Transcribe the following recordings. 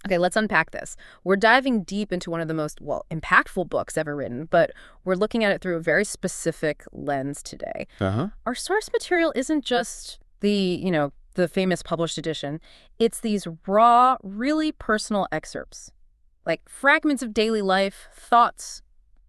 Okay, let's unpack this. We're diving deep into one of the most, well, impactful books ever written, but we're looking at it through a very specific lens today. Uh-huh. Our source material isn't just the famous published edition. It's these raw, really personal excerpts, like fragments of daily life, thoughts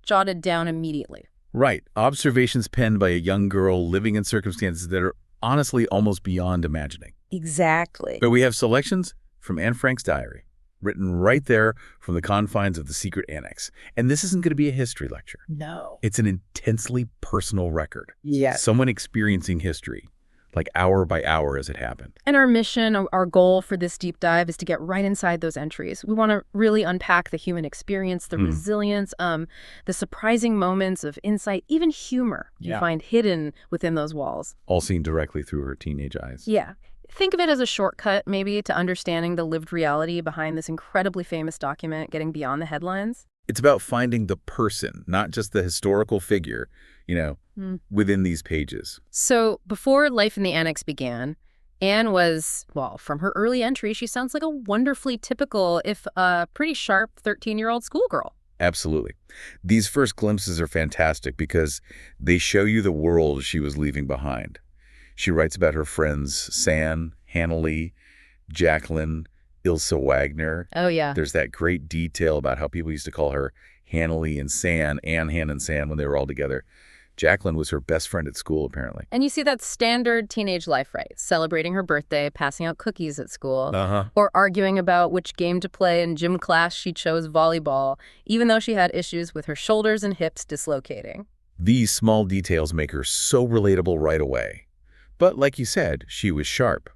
jotted down immediately. Right. Observations penned by a young girl living in circumstances that are honestly almost beyond imagining. Exactly. But we have selections from Anne Frank's diary, written right there from the confines of the secret Annex. And this isn't going to be a history lecture. No. It's an intensely personal record. Yes. Someone experiencing history, like hour by hour as it happened. And our mission, our goal for this deep dive is to get right inside those entries. We want to really unpack the human experience, the resilience, the surprising moments of insight, even humor you find hidden within those walls. All seen directly through her teenage eyes. Yeah. Think of it as a shortcut, maybe, to understanding the lived reality behind this incredibly famous document, getting beyond the headlines. It's about finding the person, not just the historical figure, within these pages. So before life in the Annex began, Anne was, well, from her early entry, she sounds like a wonderfully typical, if pretty sharp, 13-year-old schoolgirl. Absolutely. These first glimpses are fantastic because they show you the world she was leaving behind. She writes about her friends San, Hanley, Jacqueline, Ilse Wagner. Oh, yeah. There's that great detail about how people used to call her Hanley and San, Anne, Han, and San when they were all together. Jacqueline was her best friend at school, apparently. And you see that standard teenage life, right? Celebrating her birthday, passing out cookies at school, or arguing about which game to play in gym class. She chose volleyball, even though she had issues with her shoulders and hips dislocating. These small details make her so relatable right away. But like you said, she was sharp.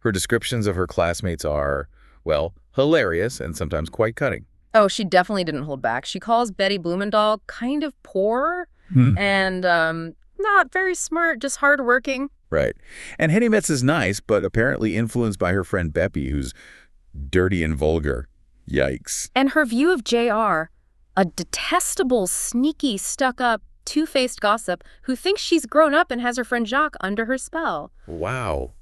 Her descriptions of her classmates are, well, hilarious and sometimes quite cutting. Oh, she definitely didn't hold back. She calls Betty Blumendahl kind of poor and not very smart, just hardworking. Right. And Hetty Metz is nice, but apparently influenced by her friend Beppy, who's dirty and vulgar. Yikes. And her view of JR, a detestable, sneaky, stuck-up, two-faced gossip who thinks she's grown up and has her friend Jacques under her spell. Wow.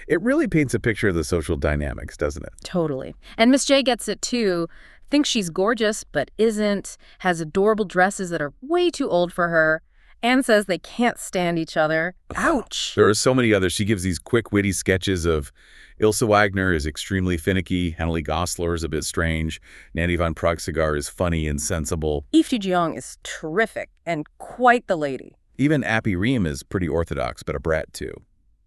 It really paints a picture of the social dynamics, doesn't it? Totally. And Miss J gets it, too. Thinks she's gorgeous, but isn't. Has adorable dresses that are way too old for her. Anne says they can't stand each other. Ouch. There are so many others. She gives these quick, witty sketches of Ilse Wagner is extremely finicky. Hanley Goslar is a bit strange. Nanny von Praxigar is funny and sensible. Yves Jeong is terrific and quite the lady. Even Appy Ream is pretty orthodox, but a brat, too.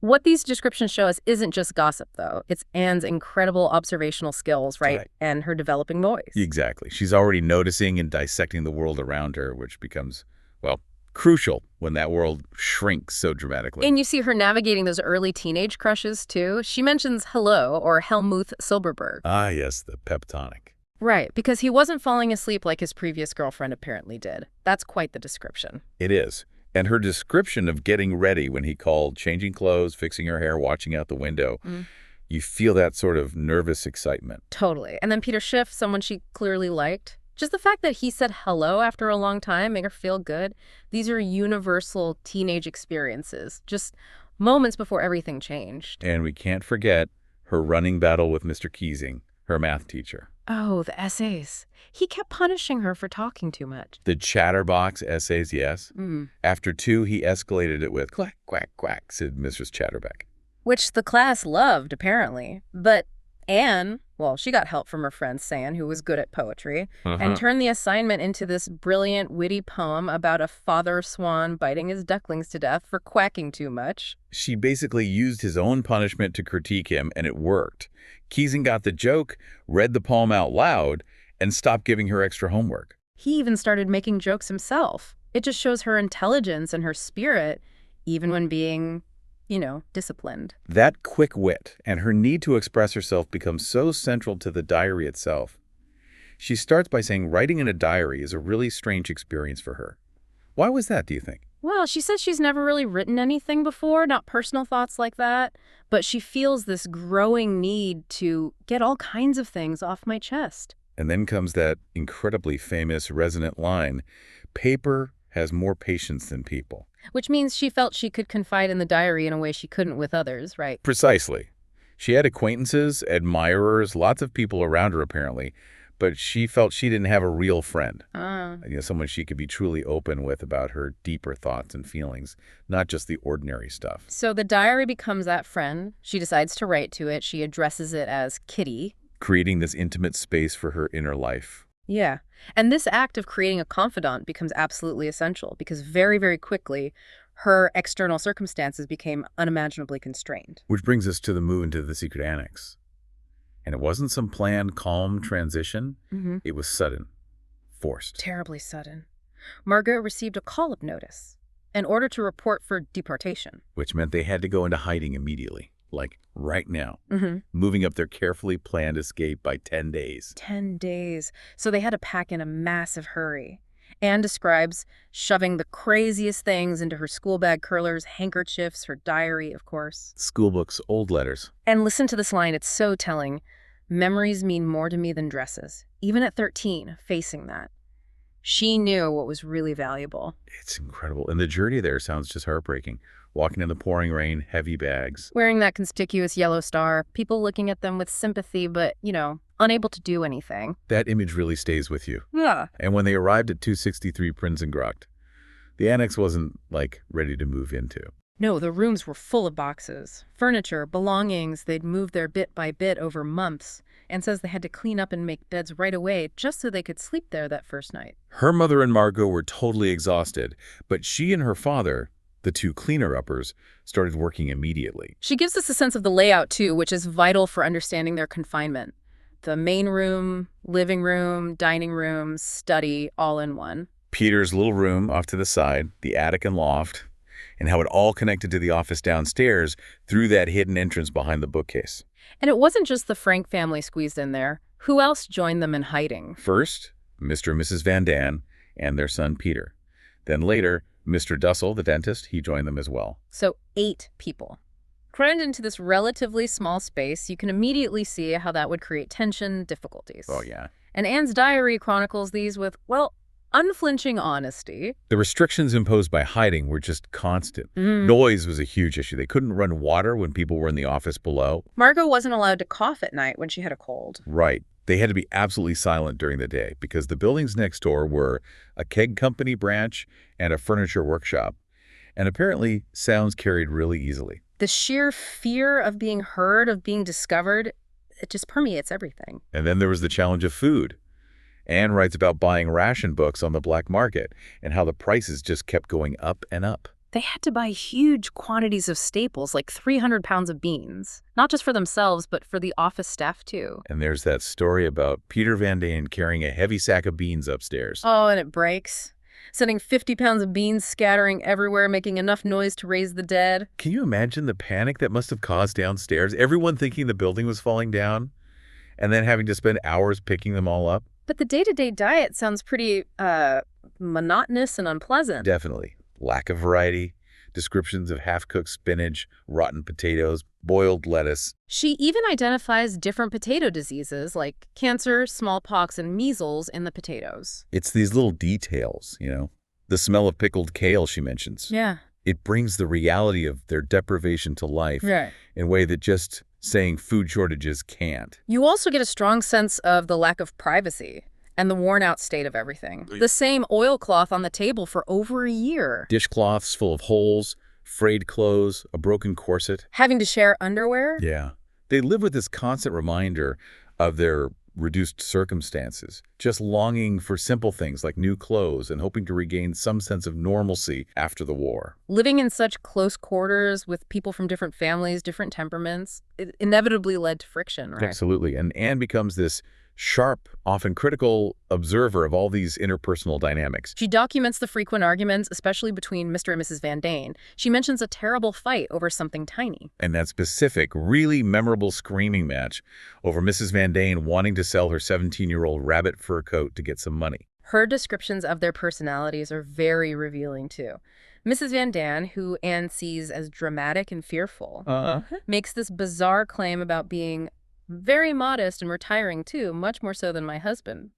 What these descriptions show us isn't just gossip, though. It's Anne's incredible observational skills, right? And her developing voice. Exactly. She's already noticing and dissecting the world around her, which becomes, well, crucial when that world shrinks so dramatically. And you see her navigating those early teenage crushes, too. She mentions Hello, or Helmuth Silberberg. Ah, yes, the peptonic. Right, because he wasn't falling asleep like his previous girlfriend apparently did. That's quite the description. It is. And her description of getting ready when he called, changing clothes, fixing her hair, watching out the window, you feel that sort of nervous excitement. Totally. And then Peter Schiff, someone she clearly liked. Just the fact that he said hello after a long time made her feel good. These are universal teenage experiences, just moments before everything changed. And we can't forget her running battle with Mr. Keesing, her math teacher. Oh, the essays. He kept punishing her for talking too much. The chatterbox essays, yes. After 2, he escalated it with quack, quack, quack, said Mrs. Chatterbeck. Which the class loved, apparently. But Anne, well, she got help from her friend San, who was good at poetry, and turned the assignment into this brilliant, witty poem about a father swan biting his ducklings to death for quacking too much. She basically used his own punishment to critique him, and it worked. Keesing got the joke, read the poem out loud, and stopped giving her extra homework. He even started making jokes himself. It just shows her intelligence and her spirit, even when being, disciplined. That quick wit and her need to express herself becomes so central to the diary itself. She starts by saying writing in a diary is a really strange experience for her. Why was that, do you think? Well, she says she's never really written anything before, not personal thoughts like that, but she feels this growing need to get all kinds of things off my chest. And then comes that incredibly famous resonant line, paper has more patience than people. Which means she felt she could confide in the diary in a way she couldn't with others, right? Precisely. She had acquaintances, admirers, lots of people around her apparently, but she felt she didn't have a real friend. Someone she could be truly open with about her deeper thoughts and feelings, not just the ordinary stuff. So the diary becomes that friend. She decides to write to it. She addresses it as Kitty, creating this intimate space for her inner life. Yeah. And this act of creating a confidant becomes absolutely essential because very, very quickly, her external circumstances became unimaginably constrained. Which brings us to the move into the secret annex. And it wasn't some planned, calm transition. It was sudden, forced. Terribly sudden. Margot received a call-up notice, an order to report for deportation. Which meant they had to go into hiding immediately, like right now, moving up their carefully planned escape by 10 days. 10 days. So they had to pack in a massive hurry. Anne describes shoving the craziest things into her school bag curlers, handkerchiefs, her diary, of course. School books, old letters. And listen to this line, it's so telling. Memories mean more to me than dresses. Even at 13, facing that. She knew what was really valuable. It's incredible. And the journey there sounds just heartbreaking. Walking in the pouring rain, heavy bags. Wearing that conspicuous yellow star, people looking at them with sympathy, but, unable to do anything. That image really stays with you. Yeah. And when they arrived at 263 Prinsengracht, the annex wasn't, ready to move into. No, the rooms were full of boxes. Furniture, belongings, they'd moved there bit by bit over months. And says they had to clean up and make beds right away just so they could sleep there that first night. Her mother and Margot were totally exhausted, but she and her father, the two cleaner-uppers, started working immediately. She gives us a sense of the layout, too, which is vital for understanding their confinement. The main room, living room, dining room, study, all in one. Peter's little room off to the side, the attic and loft, and how it all connected to the office downstairs through that hidden entrance behind the bookcase. And it wasn't just the Frank family squeezed in there. Who else joined them in hiding? First, Mr. and Mrs. Van Daan and their son Peter. Then later, Mr. Dussel, the dentist, he joined them as well. So 8 people. Crammed into this relatively small space, you can immediately see how that would create tension, difficulties. Oh, yeah. And Anne's diary chronicles these with, unflinching honesty. The restrictions imposed by hiding were just constant. Noise was a huge issue. They couldn't run water when people were in the office below. Margot wasn't allowed to cough at night when she had a cold. Right. They had to be absolutely silent during the day because the buildings next door were a keg company branch and a furniture workshop. And apparently, sounds carried really easily. The sheer fear of being heard, of being discovered, it just permeates everything. And then there was the challenge of food. Anne writes about buying ration books on the black market and how the prices just kept going up and up. They had to buy huge quantities of staples, like 300 pounds of beans, not just for themselves, but for the office staff, too. And there's that story about Peter Van Daan carrying a heavy sack of beans upstairs. Oh, and it breaks. Sending 50 pounds of beans scattering everywhere, making enough noise to raise the dead. Can you imagine the panic that must have caused downstairs? Everyone thinking the building was falling down, and then having to spend hours picking them all up? But the day-to-day diet sounds pretty, monotonous and unpleasant. Definitely. Lack of variety, descriptions of half-cooked spinach, rotten potatoes, boiled lettuce. She even identifies different potato diseases like cancer, smallpox, and measles in the potatoes. It's these little details, The smell of pickled kale, she mentions. Yeah. It brings the reality of their deprivation to life in a way that just saying food shortages can't. You also get a strong sense of the lack of privacy and the worn-out state of everything. The same oilcloth on the table for over a year. Dishcloths full of holes, frayed clothes, a broken corset. Having to share underwear? Yeah. They live with this constant reminder of their reduced circumstances, just longing for simple things like new clothes and hoping to regain some sense of normalcy after the war. Living in such close quarters with people from different families, different temperaments, it inevitably led to friction, right? Absolutely. And Anne becomes this sharp, often critical observer of all these interpersonal dynamics. She documents the frequent arguments, especially between Mr. and Mrs. Van Daan. She mentions a terrible fight over something tiny. And that specific, really memorable screaming match over Mrs. Van Daan wanting to sell her 17-year-old rabbit fur coat to get some money. Her descriptions of their personalities are very revealing, too. Mrs. Van Daan, who Anne sees as dramatic and fearful, makes this bizarre claim about being very modest and retiring, too, much more so than my husband.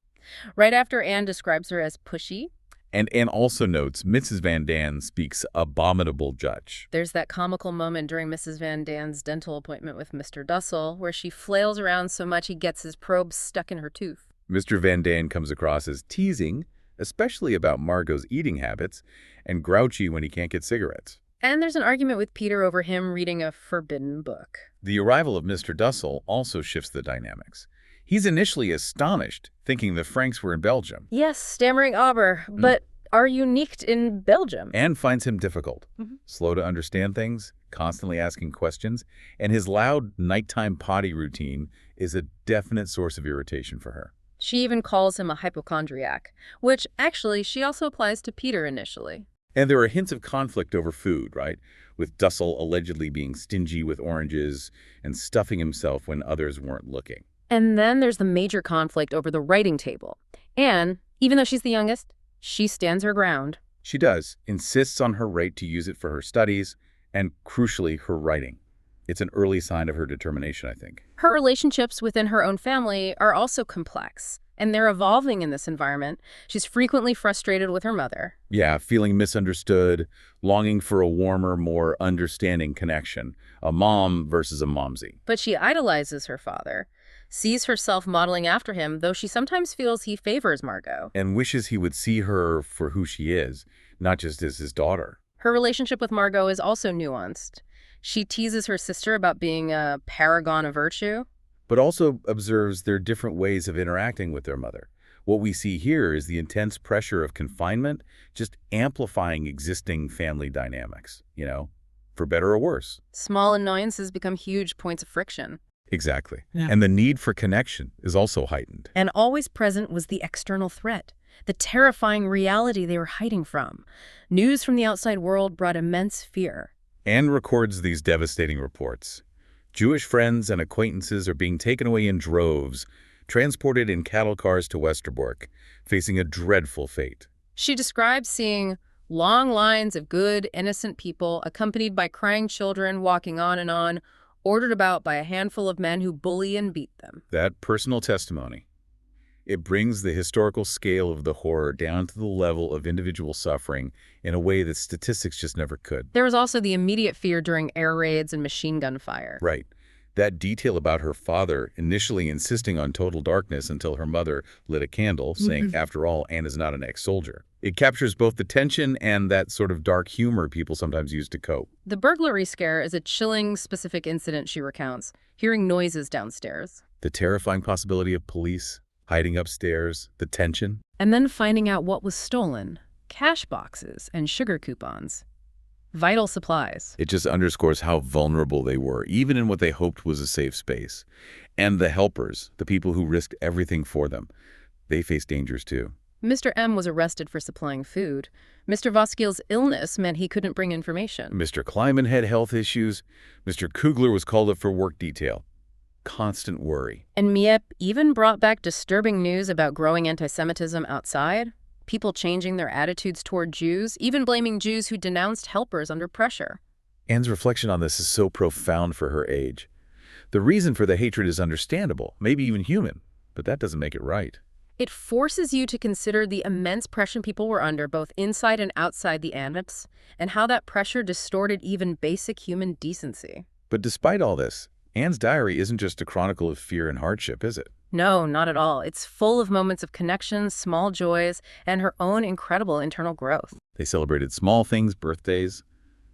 Right after Anne describes her as pushy. And Anne also notes Mrs. Van Daan speaks abominable Dutch. There's that comical moment during Mrs. Van Dan's dental appointment with Mr. Dussel where she flails around so much he gets his probe stuck in her tooth. Mr. Van Daan comes across as teasing, especially about Margot's eating habits, and grouchy when he can't get cigarettes. And there's an argument with Peter over him reading a forbidden book. The arrival of Mr. Dussel also shifts the dynamics. He's initially astonished, thinking the Franks were in Belgium. Yes, stammering aber, but are unique in Belgium. Anne finds him difficult, slow to understand things, constantly asking questions, and his loud nighttime potty routine is a definite source of irritation for her. She even calls him a hypochondriac, which actually she also applies to Peter initially. And there are hints of conflict over food, right? With Dussel allegedly being stingy with oranges and stuffing himself when others weren't looking. And then there's the major conflict over the writing table. Anne, even though she's the youngest, she stands her ground. She does, insists on her right to use it for her studies and, crucially, her writing. It's an early sign of her determination, I think. Her relationships within her own family are also complex, and they're evolving in this environment. She's frequently frustrated with her mother. Yeah, feeling misunderstood, longing for a warmer, more understanding connection. A mom versus a momsy. But she idolizes her father, sees herself modeling after him, though she sometimes feels he favors Margot. And wishes he would see her for who she is, not just as his daughter. Her relationship with Margot is also nuanced. She teases her sister about being a paragon of virtue, but also observes their different ways of interacting with their mother. What we see here is the intense pressure of confinement just amplifying existing family dynamics, for better or worse. Small annoyances become huge points of friction. Exactly. Yeah. And the need for connection is also heightened. And always present was the external threat, the terrifying reality they were hiding from. News from the outside world brought immense fear. Anne records these devastating reports. Jewish friends and acquaintances are being taken away in droves, transported in cattle cars to Westerbork, facing a dreadful fate. She describes seeing long lines of good, innocent people accompanied by crying children walking on, ordered about by a handful of men who bully and beat them. That personal testimony. It brings the historical scale of the horror down to the level of individual suffering in a way that statistics just never could. There was also the immediate fear during air raids and machine gun fire. Right. That detail about her father initially insisting on total darkness until her mother lit a candle, saying, after all, Anne is not an ex-soldier. It captures both the tension and that sort of dark humor people sometimes use to cope. The burglary scare is a chilling, specific incident she recounts, hearing noises downstairs. The terrifying possibility of police hiding upstairs, the tension. And then finding out what was stolen. Cash boxes and sugar coupons. Vital supplies. It just underscores how vulnerable they were, even in what they hoped was a safe space. And the helpers, the people who risked everything for them, they faced dangers too. Mr. M was arrested for supplying food. Mr. Voskil's illness meant he couldn't bring information. Mr. Kleiman had health issues. Mr. Kugler was called up for work detail. Constant worry. And Miep even brought back disturbing news about growing anti-Semitism outside. People changing their attitudes toward Jews, even blaming Jews who denounced helpers under pressure. Anne's reflection on this is so profound for her age. The reason for the hatred is understandable, maybe even human, but that doesn't make it right. It forces you to consider the immense pressure people were under, both inside and outside the Annex, and how that pressure distorted even basic human decency. But despite all this, Anne's diary isn't just a chronicle of fear and hardship, is it? No, not at all. It's full of moments of connection, small joys, and her own incredible internal growth. They celebrated small things, birthdays,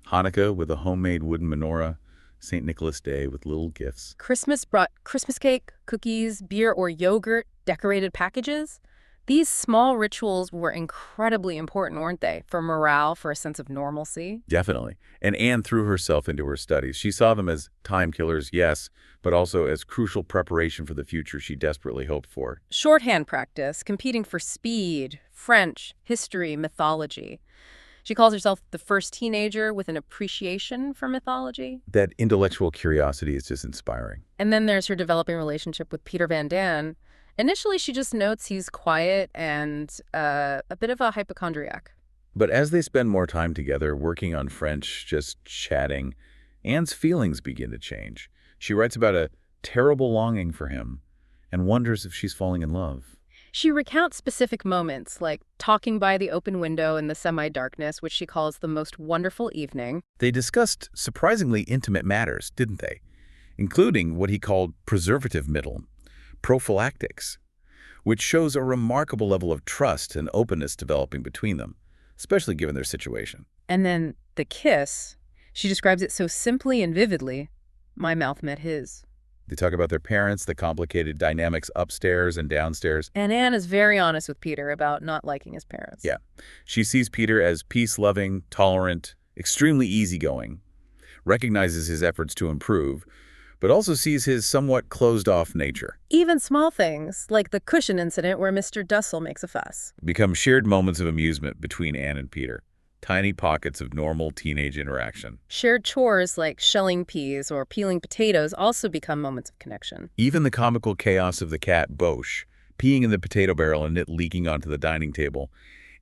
Hanukkah with a homemade wooden menorah, St. Nicholas Day with little gifts. Christmas brought Christmas cake, cookies, beer or yogurt, decorated packages. These small rituals were incredibly important, weren't they? For morale, for a sense of normalcy. Definitely. And Anne threw herself into her studies. She saw them as time killers, yes, but also as crucial preparation for the future she desperately hoped for. Shorthand practice, competing for speed, French, history, mythology. She calls herself the first teenager with an appreciation for mythology. That intellectual curiosity is just inspiring. And then there's her developing relationship with Peter Van Daan. Initially, she just notes he's quiet and a bit of a hypochondriac. But as they spend more time together, working on French, just chatting, Anne's feelings begin to change. She writes about a terrible longing for him and wonders if she's falling in love. She recounts specific moments, like talking by the open window in the semi-darkness, which she calls the most wonderful evening. They discussed surprisingly intimate matters, didn't they? Including what he called preservative middle, prophylactics, which shows a remarkable level of trust and openness developing between them, especially given their situation. And then the kiss, she describes it so simply and vividly. My mouth met his. They talk about their parents, the complicated dynamics upstairs and downstairs. And Anne is very honest with Peter about not liking his parents. Yeah. She sees Peter as peace-loving, tolerant, extremely easygoing, recognizes his efforts to improve, but also sees his somewhat closed-off nature. Even small things, like the cushion incident where Mr. Dussel makes a fuss, Become shared moments of amusement between Anne and Peter. Tiny pockets of normal teenage interaction. Shared chores like shelling peas or peeling potatoes also become moments of connection. Even the comical chaos of the cat, Boche, peeing in the potato barrel and it leaking onto the dining table,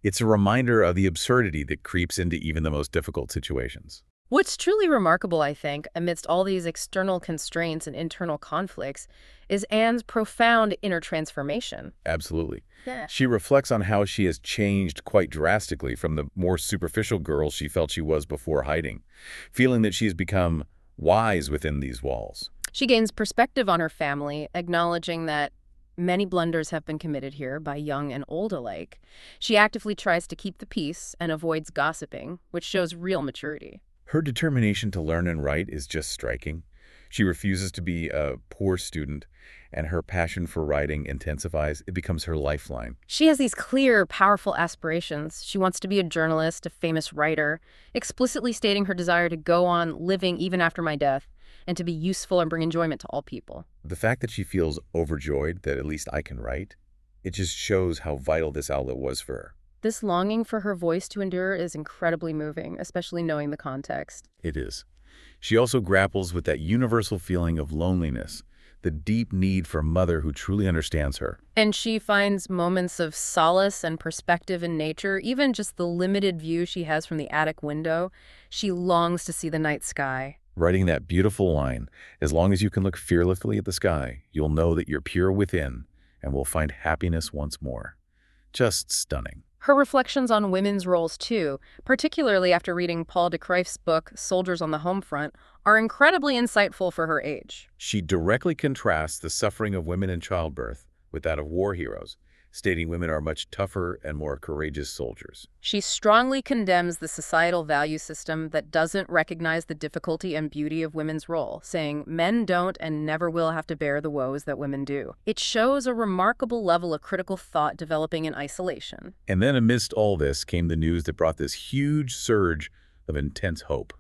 it's a reminder of the absurdity that creeps into even the most difficult situations. What's truly remarkable, I think, amidst all these external constraints and internal conflicts, is Anne's profound inner transformation. Absolutely. Yeah. She reflects on how she has changed quite drastically from the more superficial girl she felt she was before hiding, feeling that she's become wise within these walls. She gains perspective on her family, acknowledging that many blunders have been committed here by young and old alike. She actively tries to keep the peace and avoids gossiping, which shows real maturity. Her determination to learn and write is just striking. She refuses to be a poor student, and her passion for writing intensifies. It becomes her lifeline. She has these clear, powerful aspirations. She wants to be a journalist, a famous writer, explicitly stating her desire to go on living even after my death and to be useful and bring enjoyment to all people. The fact that she feels overjoyed that at least I can write, it just shows how vital this outlet was for her. This longing for her voice to endure is incredibly moving, especially knowing the context. It is. She also grapples with that universal feeling of loneliness, the deep need for a mother who truly understands her. And she finds moments of solace and perspective in nature, even just the limited view she has from the attic window. She longs to see the night sky. Writing that beautiful line, as long as you can look fearlessly at the sky, you'll know that you're pure within and will find happiness once more. Just stunning. Her reflections on women's roles, too, particularly after reading Paul de Cruyff's book, Soldiers on the Home Front, are incredibly insightful for her age. She directly contrasts the suffering of women in childbirth with that of war heroes, stating women are much tougher and more courageous soldiers. She strongly condemns the societal value system that doesn't recognize the difficulty and beauty of women's role, saying men don't and never will have to bear the woes that women do. It shows a remarkable level of critical thought developing in isolation. And then amidst all this came the news that brought this huge surge of intense hope,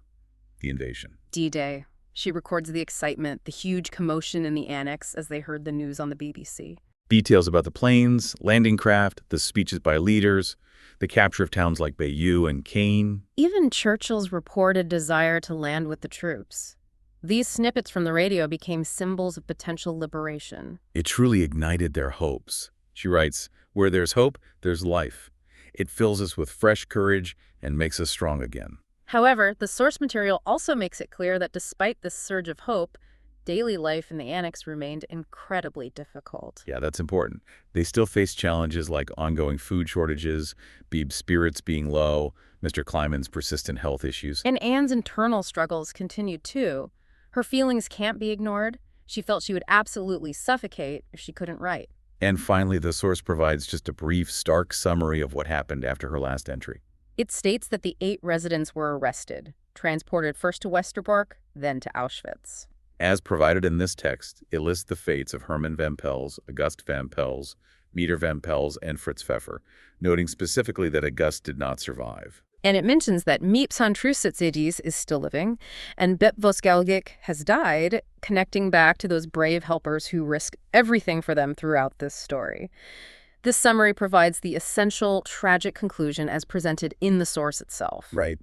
the invasion. D-Day. She records the excitement, the huge commotion in the Annex as they heard the news on the BBC. Details about the planes, landing craft, the speeches by leaders, the capture of towns like Bayeux and Caen. Even Churchill's reported desire to land with the troops. These snippets from the radio became symbols of potential liberation. It truly ignited their hopes. She writes, "Where there's hope, there's life. It fills us with fresh courage and makes us strong again." However, the source material also makes it clear that despite this surge of hope, daily life in the Annex remained incredibly difficult. Yeah, that's important. They still face challenges like ongoing food shortages, Beeb's spirits being low, Mr. Kleiman's persistent health issues. And Anne's internal struggles continued too. Her feelings can't be ignored. She felt she would absolutely suffocate if she couldn't write. And finally, the source provides just a brief, stark summary of what happened after her last entry. It states that the 8 residents were arrested, transported first to Westerbork, then to Auschwitz. As provided in this text, it lists the fates of Herman Van Pels, Auguste Van Pels, Meter Van Pels, and Fritz Pfeffer, noting specifically that Auguste did not survive. And it mentions that Miep Santrusitsidis is still living, and Bep Vosgelgik has died, connecting back to those brave helpers who risk everything for them throughout this story. This summary provides the essential, tragic conclusion as presented in the source itself. Right.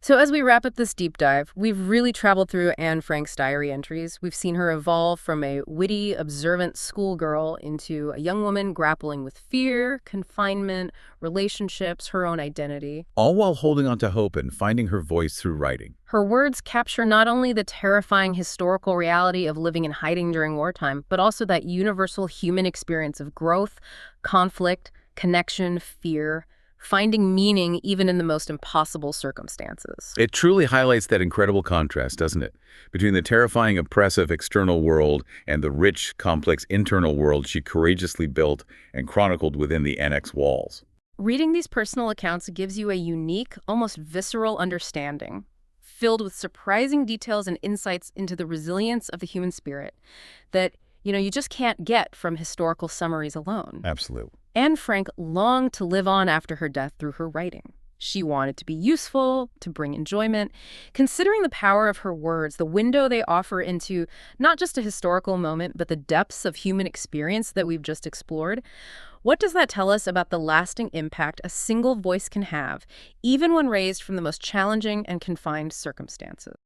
So as we wrap up this deep dive, we've really traveled through Anne Frank's diary entries. We've seen her evolve from a witty, observant schoolgirl into a young woman grappling with fear, confinement, relationships, her own identity. All while holding on to hope and finding her voice through writing. Her words capture not only the terrifying historical reality of living in hiding during wartime, but also that universal human experience of growth, conflict, connection, fear, finding meaning even in the most impossible circumstances. It truly highlights that incredible contrast, doesn't it? Between the terrifying, oppressive external world and the rich, complex internal world she courageously built and chronicled within the Annex walls. Reading these personal accounts gives you a unique, almost visceral understanding, filled with surprising details and insights into the resilience of the human spirit that, you just can't get from historical summaries alone. Absolutely. Anne Frank longed to live on after her death through her writing. She wanted to be useful, to bring enjoyment. Considering the power of her words, the window they offer into not just a historical moment, but the depths of human experience that we've just explored, what does that tell us about the lasting impact a single voice can have, even when raised from the most challenging and confined circumstances?